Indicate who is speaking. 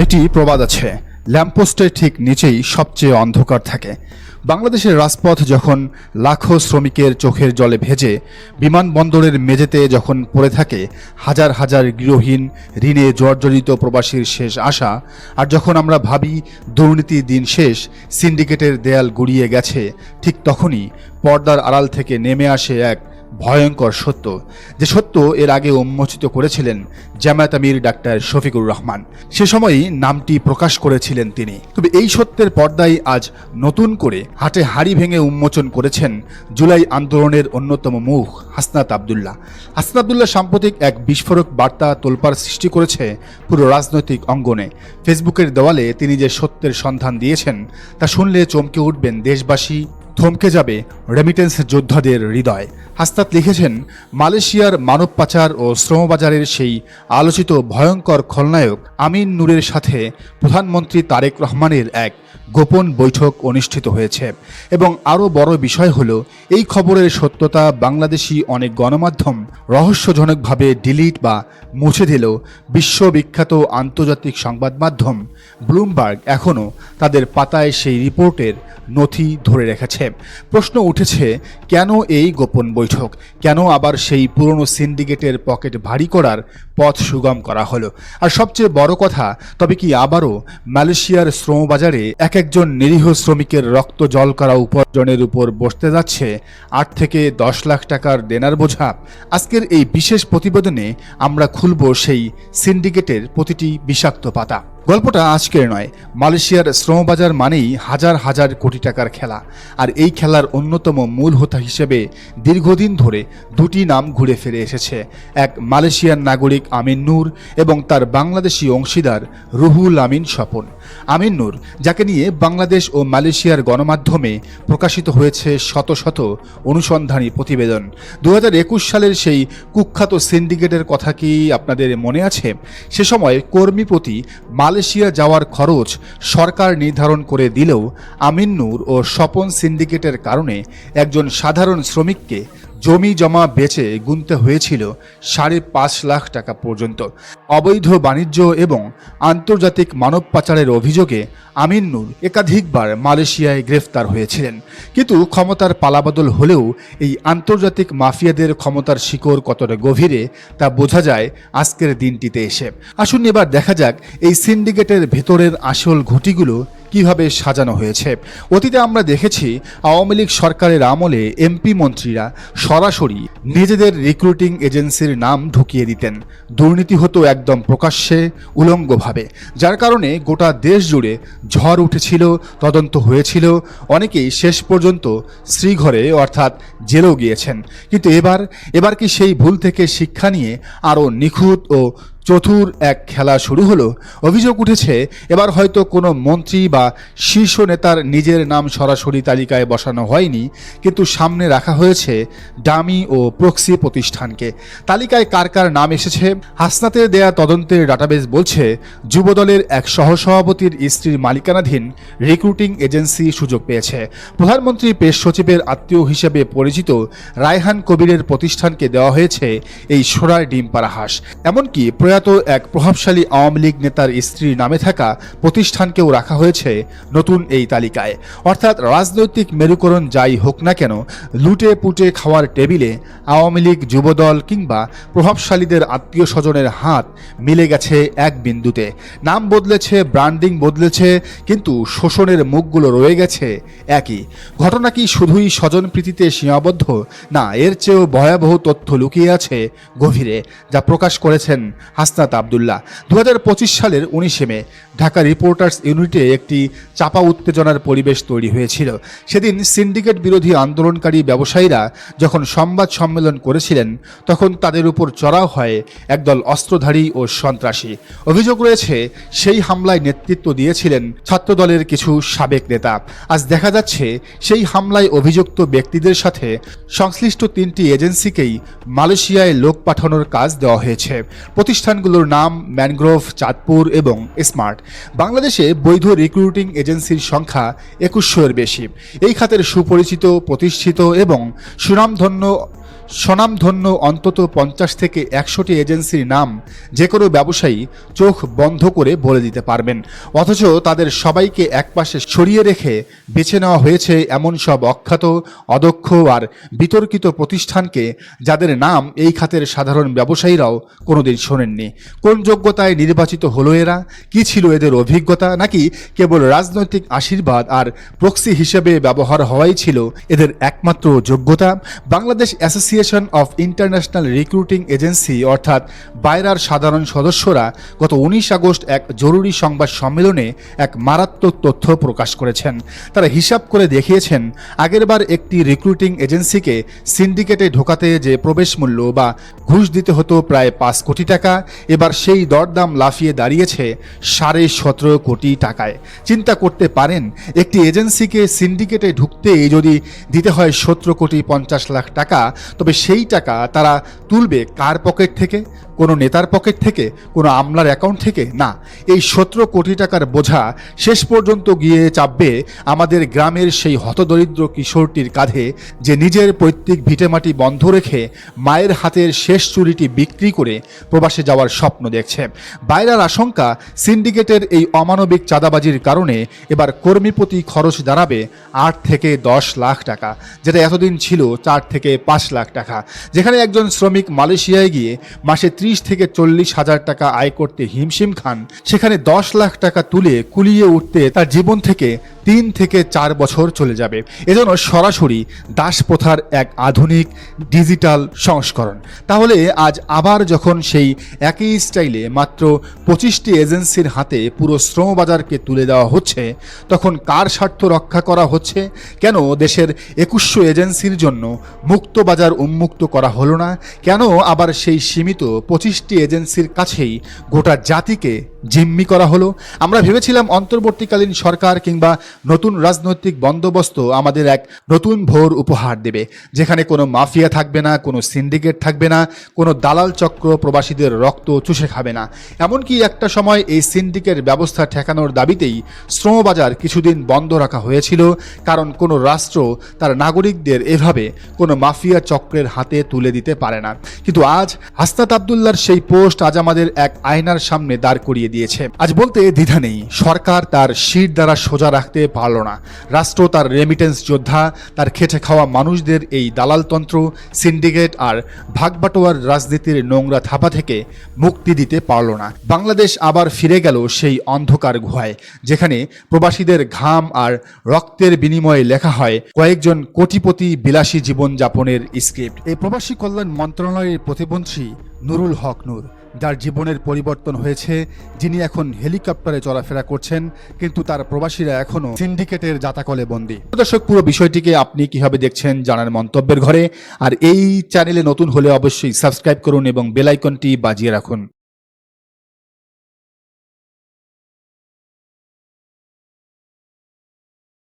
Speaker 1: একটি প্রবাদ আছে, ল্যাম্পপোস্টের ঠিক নিচেই সবচেয়ে অন্ধকার থাকে। বাংলাদেশের রাজপথ যখন লাখো শ্রমিকের চোখের জলে ভেজে, বিমানবন্দরের মেঝেতে যখন পড়ে থাকে হাজার হাজার গৃহহীন, ঋণে জর্জরিত প্রবাসীর শেষ আশা, আর যখন আমরা ভাবি দুর্নীতি দিন শেষ, সিন্ডিকেটের দেয়াল গুড়িয়ে গেছে, ঠিক তখনই পর্দার আড়াল থেকে নেমে আসে এক ভয়ঙ্কর সত্য, যে সত্য এর আগে উন্মোচিত করেছিলেন জামায়াত আমির ডাক্তার শফিকুর রহমান। সে সময়ই নামটি প্রকাশ করেছিলেন তিনি। তবে এই সত্যের পর্দায় আজ নতুন করে হাটে হাড়ি ভেঙে উন্মোচন করেছেন জুলাই আন্দোলনের অন্যতম মুখ হাসনাত আবদুল্লাহ। হাসনাত আবদুল্লাহ সাম্প্রতিক এক বিস্ফোরক বার্তা তোলপাড় সৃষ্টি করেছে পুরো রাজনৈতিক অঙ্গনে। ফেসবুকের দেওয়ালে তিনি যে সত্যের সন্ধান দিয়েছেন তা শুনলে চমকে উঠবেন দেশবাসী, থমকে যাবে রেমিটেন্স যোদ্ধাদের হৃদয়। হাসনাত লিখেছেন, মালয়েশিয়ার মানব পাচার ও শ্রমবাজারের সেই আলোচিত ভয়ঙ্কর খলনায়ক আমিন নূরের সাথে প্রধানমন্ত্রী তারেক রহমানের এক গোপন বৈঠক অনুষ্ঠিত হয়েছে। এবং আরও বড় বিষয় হলো, এই খবরের সত্যতা বাংলাদেশি অনেক গণমাধ্যম রহস্যজনকভাবে ডিলিট বা মুছে দিলেও বিশ্ববিখ্যাত আন্তর্জাতিক সংবাদ মাধ্যম ব্লুমবার্গ এখনও তাদের পাতায় সেই রিপোর্টের নথি ধরে রেখেছে। প্রশ্ন উঠেছে, কেন এই গোপন বৈঠক? কেন আবার সেই পুরনো সিন্ডিকেটের পকেট ভারী করার পথ সুগম করা হলো? আর সবচেয়ে বড় কথা, তবে কি আবারও মালয়েশিয়ার শ্রমবাজারে এক একজন নিরীহ শ্রমিকের রক্ত জল করা উপার্জনের উপর বসতে যাচ্ছে 8 থেকে 10 লাখ টাকার দেনার বোঝা? আজকের এই বিশেষ প্রতিবেদনে আমরা খুলব সেই সিন্ডিকেটের প্রতিটি বিষাক্ত পাতা। গল্পটা আজকের নয়। মালয়েশিয়ার শ্রমবাজার মানেই হাজার হাজার কোটি টাকার খেলা। আর এই খেলার অন্যতম মূল হোতা হিসেবে দীর্ঘদিন ধরে দুটি নাম ঘুরে ফিরে এসেছে, এক মালয়েশিয়ান নাগরিক আমিন নূর এবং তার বাংলাদেশি অংশীদার রুহুল আমিন স্বপন। আমিন নূর, যাকে নিয়ে বাংলাদেশ ও মালয়েশিয়ার গণমাধ্যমে প্রকাশিত হয়েছে শত শত অনুসন্ধানী প্রতিবেদন। 2021 সালের সেই কুখ্যাত সিন্ডিকেটের কথা কি আপনাদের মনে আছে? সে সময় কর্মী প্রতি মালয়েশিয়া যাওয়ার খরচ সরকার নির্ধারণ করে দিলেও আমিন নূর ও স্বপন সিন্ডিকেটের কারণে একজন সাধারণ শ্রমিককে জমি জমা বেচে গুনতে হয়েছিল 5.5 লাখ টাকা পর্যন্ত। অবৈধ বাণিজ্য এবং আন্তর্জাতিক মানব পাচারের অভিযোগে আমিন নূর একাধিকবার মালয়েশিয়ায় গ্রেফতার হয়েছিলেন। কিন্তু ক্ষমতার পালাবদল হলেও এই আন্তর্জাতিক মাফিয়াদের ক্ষমতার শিকড় কতটা গভীরে তা বোঝা যায় আজকের দিনটিতে এসে। আসুন এবার দেখা যাক এই সিন্ডিকেটের ভেতরের আসল ঘটিগুলো কিভাবে সাজানো হয়েছে। অতীতে আমরা দেখেছি আওয়ামী লীগ সরকারের আমলে এমপি মন্ত্রীরা সরাসরি নিজেদের রিক্রুটিং এজেন্সির নাম ঢুকিয়ে দিতেন। দুর্নীতি হতো একদম প্রকাশ্যে, উলঙ্গভাবে, যার কারণে গোটা দেশ জুড়ে ঝড় উঠেছিল, তদন্ত হয়েছিল, অনেকেই শেষ পর্যন্ত শ্রীঘরে অর্থাৎ জেলেও গিয়েছেন। কিন্তু এবার কি সেই ভুল থেকে শিক্ষা নিয়ে আরও নিখুঁত ও চতুর এক খেলা শুরু হলো? অভিযোগ উঠেছে, এবার হয়তো কোনো মন্ত্রী বা শীর্ষ নেতার নিজের নাম সরাসরি তালিকায় বসানো হয়নি, কিন্তু সামনে রাখা হয়েছে ডামি ও প্রক্সি প্রতিষ্ঠানকে। তালিকায় কার কার নাম এসেছে? হাসনাতের দেয়া তদন্তের ডাটাবেস বলছে, যুবদলের এক সহসভাপতির স্ত্রীর মালিকানাধীন রিক্রুটিং এজেন্সি সুযোগ পেয়েছে। প্রধানমন্ত্রী প্রেস সচিবের আত্মীয় হিসেবে পরিচিত রায়হান কবিরের প্রতিষ্ঠানকে দেওয়া হয়েছে এই সোনার ডিম পাড়া হাঁস। এমনকি প্রয়াত এক প্রভাবশালী আওয়ামী লীগ নেতার স্ত্রীর নামে থাকা প্রতিষ্ঠানকেও রাখা হয়েছে নতুন এই তালিকায়। অর্থাৎ রাজনৈতিক মেরুকরণ যাই হোক না কেন, লুটে পুটে খাওয়ার টেবিলে আওয়ামী লীগ, যুবদল কিংবা প্রভাবশালীদের আত্মীয় স্বজনের হাত মিলে গেছে এক বিন্দুতে। নাম বদলেছে, ব্র্যান্ডিং বদলেছে, কিন্তু শোষণের মুখগুলো রয়ে গেছে একই। ঘটনা কি শুধুই স্বজনপ্রীতিতে সীমাবদ্ধ? না, এর চেয়েও ভয়াবহ তথ্য লুকিয়ে আছে গভীরে, যা প্রকাশ করেছেন হাসনাত আবদুল্লাহ। 2025 সালের 19 মে ঢাকা রিপোর্টার্স ইউনিটে একটি চাপা উত্তেজনার পরিবেশ তৈরি হয়েছিল। সেদিন সিন্ডিকেট বিরোধী আন্দোলনকারী ব্যবসায়ীরা যখন সংবাদ সম্মেলন করেছিলেন, তখন তাদের উপর চড়াও হয় একদল অস্ত্রধারী ও সন্ত্রাসী। অভিযোগ রয়েছে, সেই হামলায় নেতৃত্ব দিয়েছিলেন ছাত্রদলের কিছু সাবেক নেতা। আজ দেখা যাচ্ছে সেই হামলায় অভিযুক্ত ব্যক্তিদের সাথে সংশ্লিষ্ট 3টি এজেন্সিকেই মালয়েশিয়ায় লোক পাঠানোর কাজ দেওয়া হয়েছে। প্রতিষ্ঠানগুলোর নাম ম্যানগ্রোভ, চাঁদপুর এবং স্মার্ট। বাংলাদেশে বৈধ রিক্রুটিং এজেন্সির সংখ্যা 2100-এর বেশি। এই খাতের সুপরিচিত, প্রতিষ্ঠিত এবং সুনামধন্য স্বনামধন্য অন্তত 50 থেকে 100টি এজেন্সির নাম যে কোনো ব্যবসায়ী চোখ বন্ধ করে বলে দিতে পারবেন, অথচ তাদের সবাইকে একপাশে সরিয়ে রেখে বেছে নেওয়া হয়েছে এমন সব অখ্যাত, অদক্ষ আর বিতর্কিত প্রতিষ্ঠানকে যাদের নাম এই খাতের সাধারণ ব্যবসায়ীরাও কোনোদিন শোনেননি। কোন যোগ্যতায় নির্বাচিত হলো এরা? কি ছিল এদের অভিজ্ঞতা, নাকি কেবল রাজনৈতিক আশীর্বাদ আর প্রক্সি হিসেবে ব্যবহার হওয়াই ছিল এদের একমাত্র যোগ্যতা? Bangladesh association of international recruiting agency অর্থাৎ বায়রার সাধারণ সদস্যরা গত 19 আগস্ট এক জরুরি সংবাদ সম্মেলনে এক মারাত্মক তথ্য প্রকাশ করেছেন। তারা হিসাব করে দেখিয়েছেন, আগেরবার একটি রিক্রুটিং এজেন্সিকে সিন্ডিকেটে ঢোকাতে যে প্রবেশ মূল্য বা ঘুষ দিতে হতো প্রায় 5 কোটি টাকা, এবার সেই দরদাম লাফিয়ে দাঁড়িয়েছে 17.5 কোটি টাকায়। চিন্তা করতে পারেন, একটি এজেন্সিকে সিন্ডিকেটে ঢুকতে যদি দিতে হয় 17 কোটি 50 লাখ টাকা, তবে সেই টাকা তারা তুলবে কার পকেট থেকে? কোনো নেতার পকেট থেকে? কোনো আমলার অ্যাকাউন্ট থেকে? না, এই 17 কোটি টাকার বোঝা শেষ পর্যন্ত গিয়ে চাপবে আমাদের গ্রামের সেই হতদরিদ্র কিশোরটির কাঁধে, যে নিজের পৈতৃক ভিটেমাটি বন্ধ রেখে মায়ের হাতের শেষ চুরিটি বিক্রি করে প্রবাসে যাওয়ার স্বপ্ন দেখছে। বাইরার আশঙ্কা, সিন্ডিকেটের এই অমানবিক চাঁদাবাজির কারণে এবার কর্মী প্রতি খরচ দাঁড়াবে 8 থেকে 10 লাখ টাকা, যেটা এতদিন ছিল 4 থেকে 5 লাখ টাকা। যেখানে একজন শ্রমিক মালয়েশিয়ায় গিয়ে মাসে 30 থেকে 40 হাজার টাকা আয় করতে হিমশিম খান, সেখানে 10 লাখ টাকা তুলে কুলিয়ে উঠতে তার জীবন থেকে 3 থেকে 4 বছর চলে যাবে। এজন্য সরাসরি দাসপ্রথার এক আধুনিক ডিজিটাল সংস্করণ। তাহলে আজ আবার যখন সেই একই স্টাইলে মাত্র 25টি এজেন্সির হাতে পুরো শ্রমবাজারকে তুলে দেওয়া হচ্ছে, তখন কার স্বার্থ রক্ষা করা হচ্ছে? কেন দেশের 2100 এজেন্সির জন্য মুক্ত বাজার উন্মুক্ত করা হলো না? কেন আবার সেই সীমিত 25টি এজেন্সির কাছেই গোটা জাতিকে জিম্মি করা হলো? আমরা ভেবেছিলাম অন্তর্বর্তীকালীন সরকার কিংবা নতুন রাজনৈতিক বন্দোবস্ত আমাদের এক নতুন ভোর উপহার দেবে, যেখানে কোনো মাফিয়া থাকবে না, কোনো সিন্ডিকেট থাকবে না, কোনো দালাল চক্র প্রবাসীদের রক্ত চুষে খাবে না। এমনকি একটা সময় এই সিন্ডিকেট ব্যবস্থা ঠেকানোর দাবিতেই শ্রমবাজার কিছুদিন বন্ধ রাখা হয়েছিল, কারণ কোনো রাষ্ট্র তার নাগরিকদের এভাবে কোনো মাফিয়া চক্রের হাতে তুলে দিতে পারে না। কিন্তু আজ হাসনাত আবদুল্লাহর সেই পোস্ট আজ আমাদের এক আয়নার সামনে দাঁড় করিয়ে দিয়েছে। আজ বলতে দ্বিধা নেই, সরকার তার শির দ্বারা সোজা রাখতে পারল না, রাষ্ট্র তার রেমিটেন্স যোদ্ধা, তার খেটে খাওয়া মানুষদের এই দালালতন্ত্র, সিন্ডিকেট আর ভাগবাটোয়ার রাজনীতির নোংরা থাপা থেকে মুক্তি দিতে পারল না। বাংলাদেশ আবার ফিরে গেল সেই অন্ধকার গুহায়, যেখানে প্রবাসীদের ঘাম আর রক্তের বিনিময়ে লেখা হয় কয়েকজন কোটিপতি বিলাসী জীবনযাপনের স্ক্রিপ্ট। এই প্রবাসী কল্যাণ মন্ত্রণালয়ের প্রতিমন্ত্রী নুরুল হক নূর, যার জীবনের পরিবর্তন হয়েছে, যিনি এখন হেলিকপ্টারে চলাফেরা করছেন, কিন্তু তার প্রবাসীরা এখনও সিন্ডিকেটের জাতাকলে বন্দী। দর্শক, পুরো বিষয়টিকে আপনি কিভাবে দেখছেন জানার মন্তব্যের ঘরে। আর এই চ্যানেলে নতুন হলে অবশ্যই সাবস্ক্রাইব করুন এবং বেল আইকনটি বাজিয়ে রাখুন।